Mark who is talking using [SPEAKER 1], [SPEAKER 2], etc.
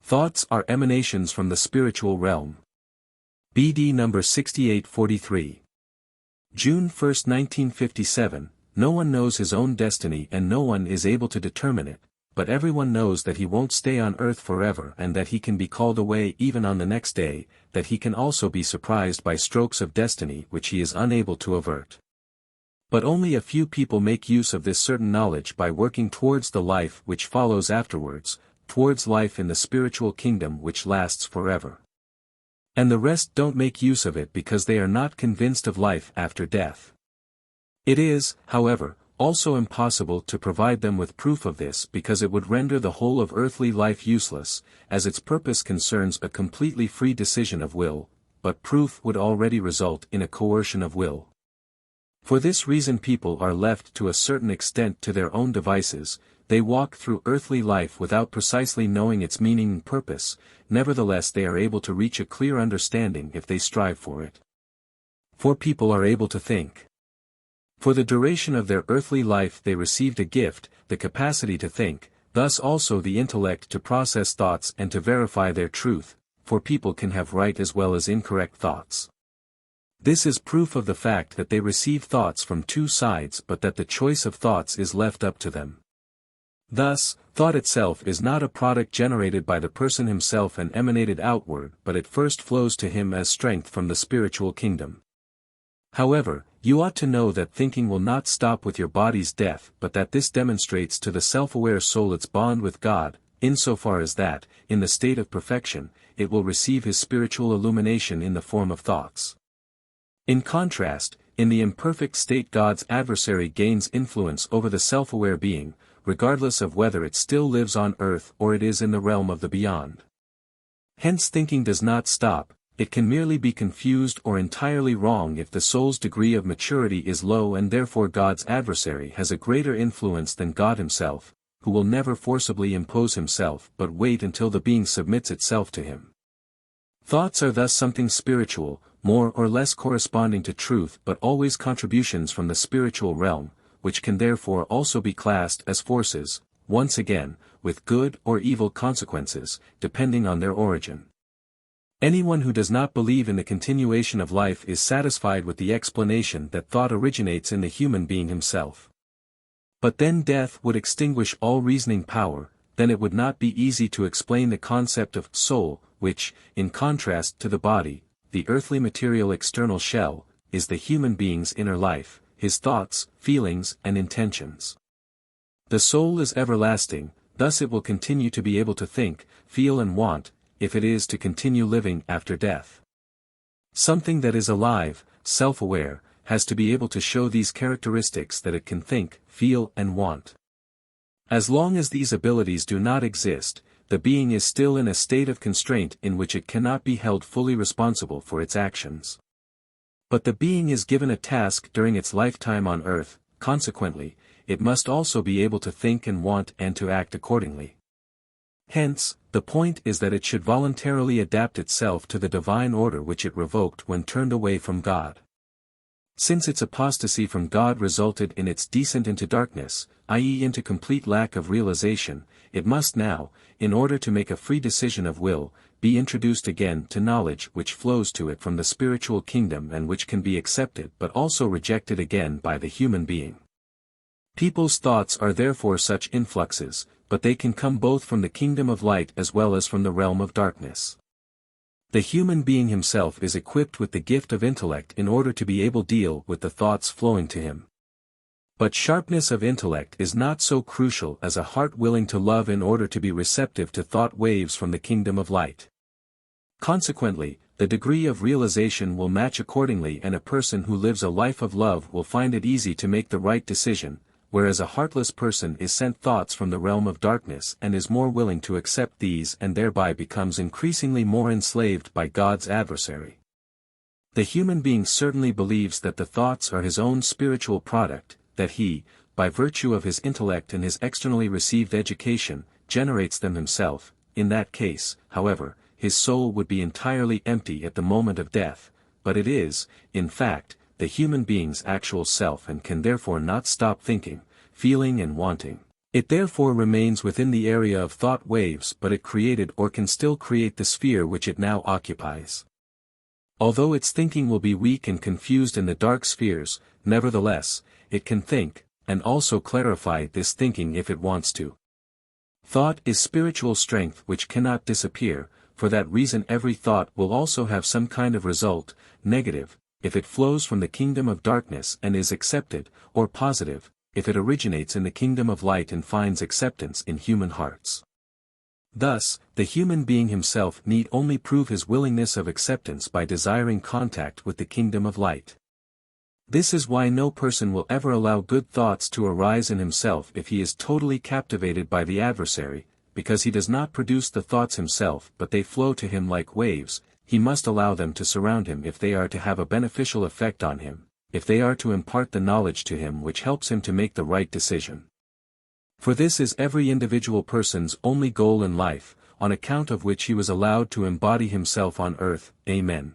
[SPEAKER 1] Thoughts are emanations from the spiritual realm. BD number 6843. June 1, 1957, no one knows his own destiny and no one is able to determine it, but everyone knows that he won't stay on earth forever and that he can be called away even on the next day, that he can also be surprised by strokes of destiny which he is unable to avert. But only a few people make use of this certain knowledge by working towards the life which follows afterwards, towards life in the spiritual kingdom which lasts forever. And the rest don't make use of it because they are not convinced of life after death. It is, however, also impossible to provide them with proof of this because it would render the whole of earthly life useless, as its purpose concerns a completely free decision of will, but proof would already result in a coercion of will. For this reason people are left to a certain extent to their own devices. They walk through earthly life without precisely knowing its meaning and purpose, nevertheless they are able to reach a clear understanding if they strive for it. For people are able to think. For the duration of their earthly life they received a gift, the capacity to think, thus also the intellect to process thoughts and to verify their truth, for people can have right as well as incorrect thoughts. This is proof of the fact that they receive thoughts from two sides but that the choice of thoughts is left up to them. Thus, thought itself is not a product generated by the person himself and emanated outward but it first flows to him as strength from the spiritual kingdom. However, you ought to know that thinking will not stop with your body's death but that this demonstrates to the self-aware soul its bond with God, insofar as that, in the state of perfection, it will receive his spiritual illumination in the form of thoughts. In contrast, in the imperfect state God's adversary gains influence over the self-aware being, regardless of whether it still lives on earth or it is in the realm of the beyond. Hence thinking does not stop, it can merely be confused or entirely wrong if the soul's degree of maturity is low and therefore God's adversary has a greater influence than God himself, who will never forcibly impose himself but wait until the being submits itself to him. Thoughts are thus something spiritual, more or less corresponding to truth but always contributions from the spiritual realm, which can therefore also be classed as forces, once again, with good or evil consequences, depending on their origin. Anyone who does not believe in the continuation of life is satisfied with the explanation that thought originates in the human being himself. But then death would extinguish all reasoning power, then it would not be easy to explain the concept of soul, which, in contrast to the body, the earthly material external shell, is the human being's inner life, his thoughts, feelings, and intentions. The soul is everlasting, thus it will continue to be able to think, feel and want, if it is to continue living after death. Something that is alive, self-aware, has to be able to show these characteristics that it can think, feel and want. As long as these abilities do not exist, the being is still in a state of constraint in which it cannot be held fully responsible for its actions. But the being is given a task during its lifetime on earth, consequently, it must also be able to think and want and to act accordingly. Hence, the point is that it should voluntarily adapt itself to the divine order which it revoked when turned away from God. Since its apostasy from God resulted in its descent into darkness, i.e. into complete lack of realization, it must now, in order to make a free decision of will, be introduced again to knowledge which flows to it from the spiritual kingdom and which can be accepted but also rejected again by the human being. People's thoughts are therefore such influxes, but they can come both from the kingdom of light as well as from the realm of darkness. The human being himself is equipped with the gift of intellect in order to be able to deal with the thoughts flowing to him. But sharpness of intellect is not so crucial as a heart willing to love in order to be receptive to thought waves from the kingdom of light. Consequently, the degree of realization will match accordingly and a person who lives a life of love will find it easy to make the right decision, whereas a heartless person is sent thoughts from the realm of darkness and is more willing to accept these and thereby becomes increasingly more enslaved by God's adversary. The human being certainly believes that the thoughts are his own spiritual product, that he, by virtue of his intellect and his externally received education, generates them himself. In that case, however, his soul would be entirely empty at the moment of death, but it is, in fact, the human being's actual self and can therefore not stop thinking, feeling and wanting. It therefore remains within the area of thought waves, but it created or can still create the sphere which it now occupies. Although its thinking will be weak and confused in the dark spheres, nevertheless, it can think, and also clarify this thinking if it wants to. Thought is spiritual strength which cannot disappear. For that reason every thought will also have some kind of result, negative, if it flows from the kingdom of darkness and is accepted, or positive, if it originates in the kingdom of light and finds acceptance in human hearts. Thus, the human being himself need only prove his willingness of acceptance by desiring contact with the kingdom of light. This is why no person will ever allow good thoughts to arise in himself if he is totally captivated by the adversary, because he does not produce the thoughts himself but they flow to him like waves. He must allow them to surround him if they are to have a beneficial effect on him, if they are to impart the knowledge to him which helps him to make the right decision. For this is every individual person's only goal in life, on account of which he was allowed to embody himself on earth. Amen.